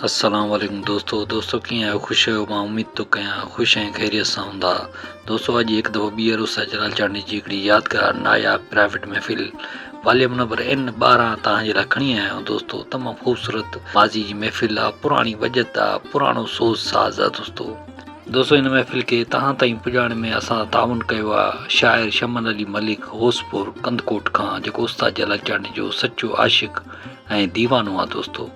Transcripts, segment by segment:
अस्सलाम वालेकुम दोस्तों कीअं आहियो? ख़ुशि आहियो? मां उमेद थो कयां ख़ुशि ऐं ख़ैरियत सां हूंदा। दोस्तों अॼु हिकु दफ़ो ॿीहर उस्ताद जलाल चांदनी जी हिकिड़ी यादगार नायाब प्राइवेट महफ़िल वॉल्यूम नंबर N12 तव्हांजे लाइ खणी आया आहियूं। दोस्तों तमामु ख़ूबसूरत माज़ी जी महफ़िल आहे, पुराणी वजत आहे, पुराणो सोज़ साज़ आहे। दोस्तों इन महफ़िल खे तव्हां ताईं पुॼाइण में असां ताउन कयो आहे शाइर शमन अली मलिक होसपुर कंदकोट खां, जेको उस्ताद जलाल चांदनी जो सचो आशिक़ ऐं दीवानो आहे। दोस्तों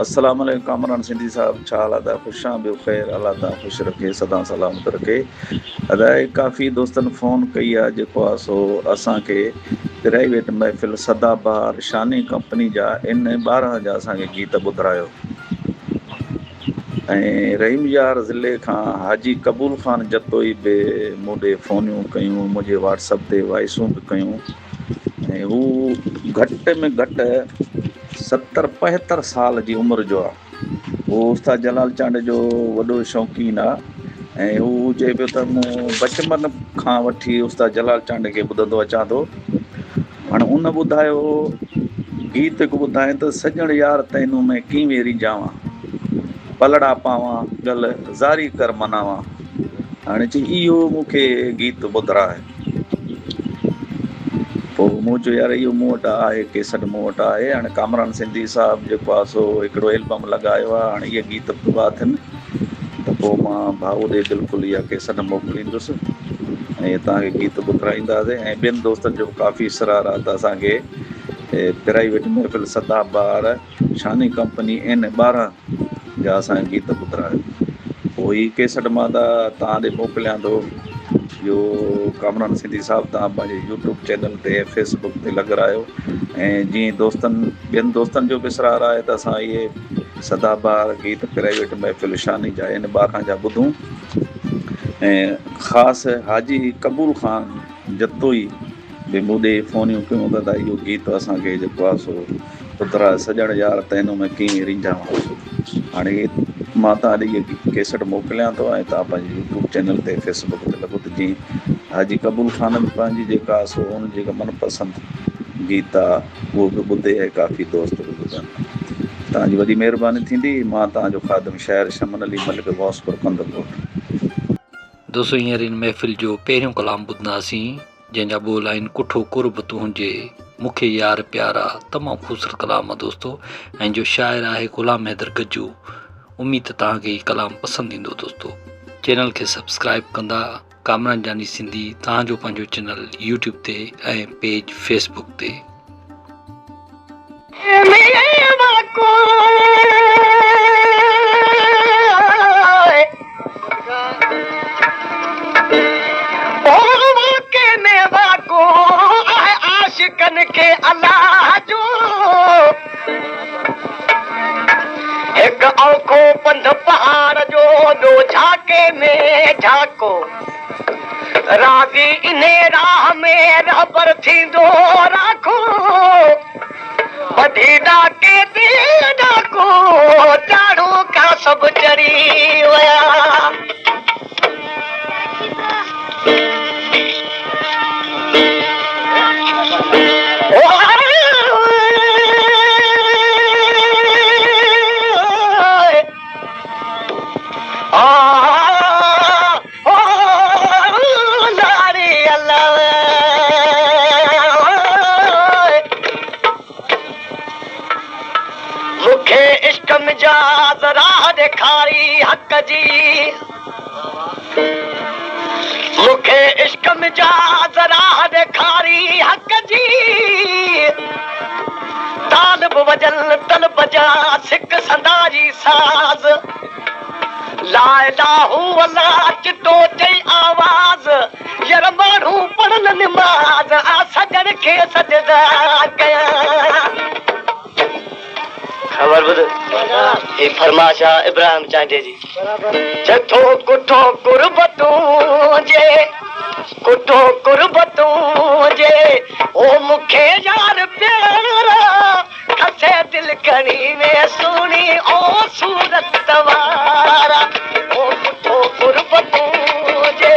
अस्सलाम वालेकुम कामरान सिंधी साहब, छा हाल आहे? ख़ुशि आहियां, ॿियो ख़ैरु, अलाह ताला ख़ुशि रखे, सदा सलामत रखे। अदाए काफ़ी दोस्तनि फ़ोन कई आहे, जेको आहे सो असांखे प्राइवेट महफ़िल सदाबहार शानी कंपनी जा N12 जा असांखे गीत ॿुधायो ऐं रहीम यार ज़िले खां हाजी कबूल ख़ान जतोई बि मूं ॾे फ़ोनियूं कयूं, मुंहिंजे व्हाट्सअप ते वॉइसूं बि कयूं ऐं हू घटि में घटि 70-75 साल जी उमिरि जो आहे। उहो उस्ताद जलाल चांड जो वॾो शौक़ीन आहे ऐं हू चए पियो त मूं बचपन खां वठी उस्ताद जलाल चांड खे ॿुधंदो अचां थो। हाणे उन ॿुधायो गीत हिकु ॿुधाए त सॼण यार तैनू में कीअं रिझावां, पलड़ा पावां गल ज़ारी कर मनावां। हाणे चई इहो मूंखे गीत ॿुधाए। पोइ मूं चयो यार इहो मूं वटि आहे, केसट मूं वटि आहे। हाणे कामरान सिंधी साहिबु जेको आहे सो हिकिड़ो एल्बम लॻायो आहे। हाणे इहे गीत पिया थियनि त पोइ मां भाऊ ॾे बिल्कुलु इहा केसट मोकिलींदुसि ऐं तव्हांखे गीत ॿुधाईंदासीं। ऐं ॿियनि दोस्तनि जो काफ़ी इसरार आहे त असांखे प्राइवेट महफ़िल सदाबहार शानी कंपनी N12 जा असांखे गीत ॿुधायो। पोइ हीअ केसट मां तव्हां ॾे मोकिलियां थो। इहो कामरान सिंधी साहिबु तव्हां पंहिंजे यूट्यूब चैनल ते फेसबुक ते लॻारायो ऐं जीअं ॿियनि दोस्तनि जो बि इसरार आहे त असां इहे सदाबहार गीत प्राइवेट महफ़िल शानी जा N12 जा ॿुधूं। ऐं ख़ासि हाजी कबूल ख़ान जतोई बि मूं ॾे फ़ोनियूं कयूं त इहो गीत असांखे जेको आहे सो ॿुधाए, सॼण यार तैनू में कीअं रिझावां। हाणे मां तव्हां ॾे इहे केसट मोकिलियां थो ऐं तव्हां पंहिंजे यूट्यूब चैनल ते फेसबुक ते लॻो त जीअं हाजी कबूल ख़ान बि पंहिंजी जेका आहे सो उन जेका मनपसंदि गीत आहे उहो बि ॿुधे ऐं काफ़ी दोस्त बि ॿुधनि। तव्हांजी वॾी महिरबानी थींदी। मां तव्हांजो ख़ादिम शाइर शमन अली मलिक होसपुर कंदकोट। दोस्तों हींअर इन महफ़िल जो पहिरियों कलाम ॿुधंदासीं, जंहिंजा ॿोल आहिनि कुठो कुर्ब तुंहिंजे मूंखे यार प्यारा। तमामु ख़ूबसूरत कलाम आहे दोस्तों, ऐं जो शाइर आहे ग़ुलाम हैदर गज्जू। उमेद तव्हांखे हीउ कलाम पसंदि ईंदो। दोस्तों चैनल खे सब्सक्राइब कंदा। कामरान चांदनी सिंधी तव्हांजो पंहिंजो चैनल यूट्यूब ते ऐं पेज फेसबुक ते। आशिकन के अल्लाह जो एक औखो पंध पहाड़ जो दो झाके में झाको रागी इन्हें राह में रहबर थींदो राखो बधी डाके दी डाको चाड़ू का सब चरी वया। इश्क मिजाज राह ॾेखारी हक़ जी, मूंखे इश्क मिजाज राह ॾेखारी हक़ जी। तालिब वजल तलब जा सिक संदाजी साज़ ला इलाहू अल्लाह चिटो चई आवाज़ यार माण्हू पढ़न निमाज़ आ सजण खे सजदा कयां। खबर बुध ये फरमाशा इब्राहिम चांडे जी। जथो कुठो कुर्बतूं जे ओ मूंखे यार प्यारा खसे दिल कणी में सुनी ओ सूरत वारा। ओ कुठो कुर्बतूं जे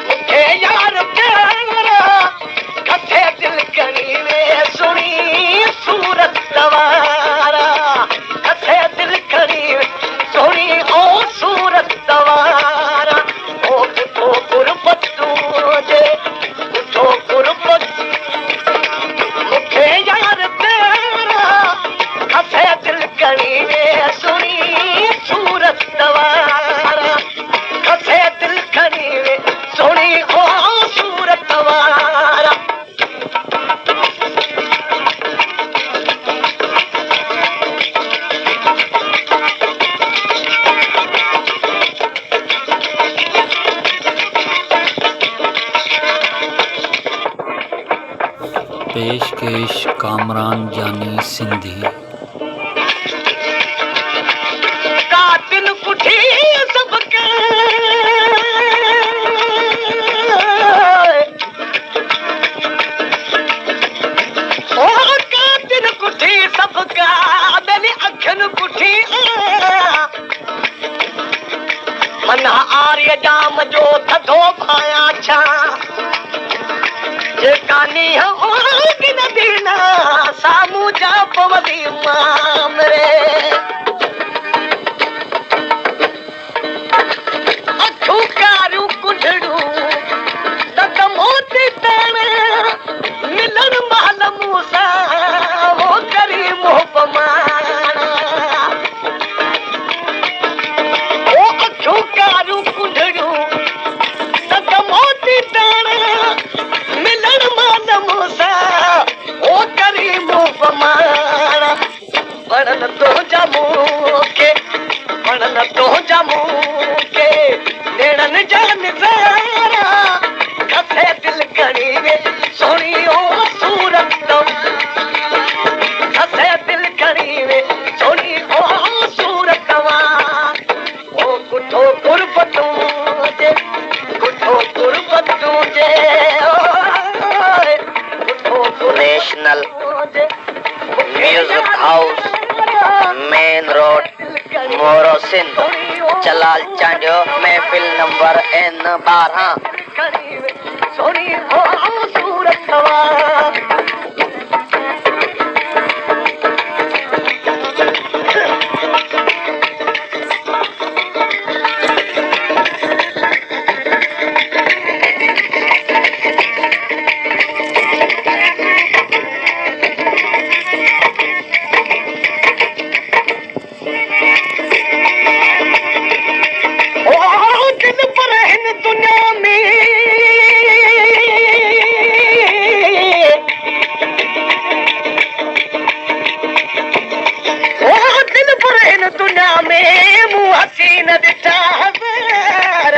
मूंखे यार प्यारा खसे दिल कणी में सुनी सूरत पेशकेश कामरान जानी सिंधी। कातिल कुठी सबके ओ कातिल कुठी सबका मेरी अखन कुठी मना आर्य जाम जो थधो खाया छा जे कानी हो कि न दीना सामू जा पवदी मामरे अखू कारू कुझड़ू तत मोती तण मिलन माल मूसा वो करी मोह पमाना ओ अखू कारू कुझड़ू तत मोती तण मिलन माल मूसा वो करी मोह पमाना पढ़न तो जामू के पढ़न तो जामू के नेड़न जान ज़ारा कसे दिल कड़ी वे सोनी ओ सूरत तो कसे दिल कड़ी वे सोनी ओ सूरत वा ओ कुठो कुर्बतू जे कुठो कुर्बतू जे कुठो national music house main road Moro Sindh चलाल चांडियो महफिल नंबर N12 सोनी हो सूरत दिल पर हिन दुनिया में ओ दिल पर हिन दुनिया में मुँह हसीन ॾिठा हज़ार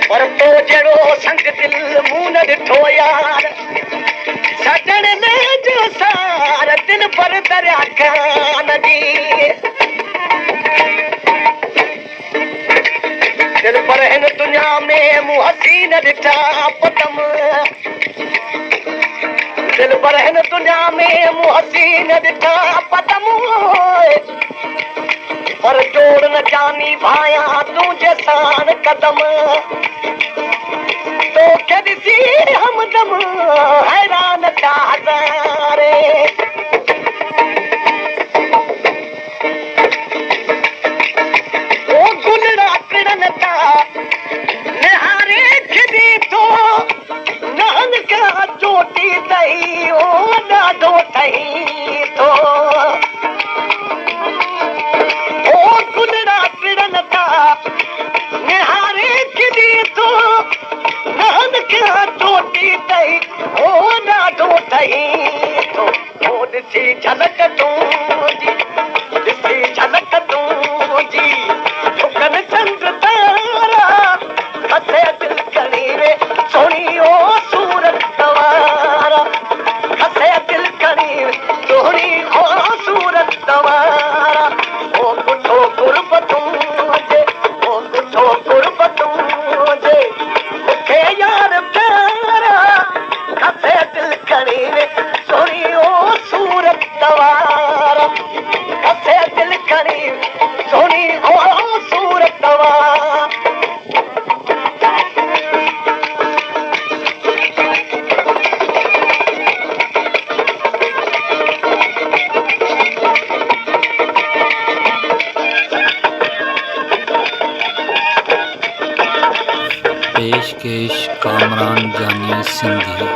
पर तो जहिड़ो संग दिल मूं न ॾिठो यार सजण ले जो सार दिल पर दरिया कान जी दिल पर हिन दुनिया में मुँह हसीन ॾिठा पदम दिल पर हिन दुनिया में मुँह हसीन ॾिठा पदम पर जोड़ न जानी भाया तुझे सान कदम तो के ॾिसी हमदम हैरान था हज़ारे ओ गुलड़ा किड़न था निहारे खिदी तो नानका चोटी तई ओ ॾाढो ठही तो ओ गुलड़ा किड़न था निहारे खिदी तो नानका चोटी तई ओ ॾाढो ठही तो ओ ॾिसी झलक तुंहिंजी ॾिसी झलक तुंहिंजी झुकन चंद तारा हसे दिल कड़ी वे सोनी ओ सूरत वारा हसे दिल कड़ी वे सोनी ओ सूरत वारा ओ कुठो कुर्बतू जे ओ कुठो कुर्बतू जे मूंखे यार प्यारा हसे दिल कड़ी वे सोनी ओ सूरत वारा हसे दिल कड़ी वे सोनी ओ सूरत वारा पेशकेश कामरान जानी सिंधी।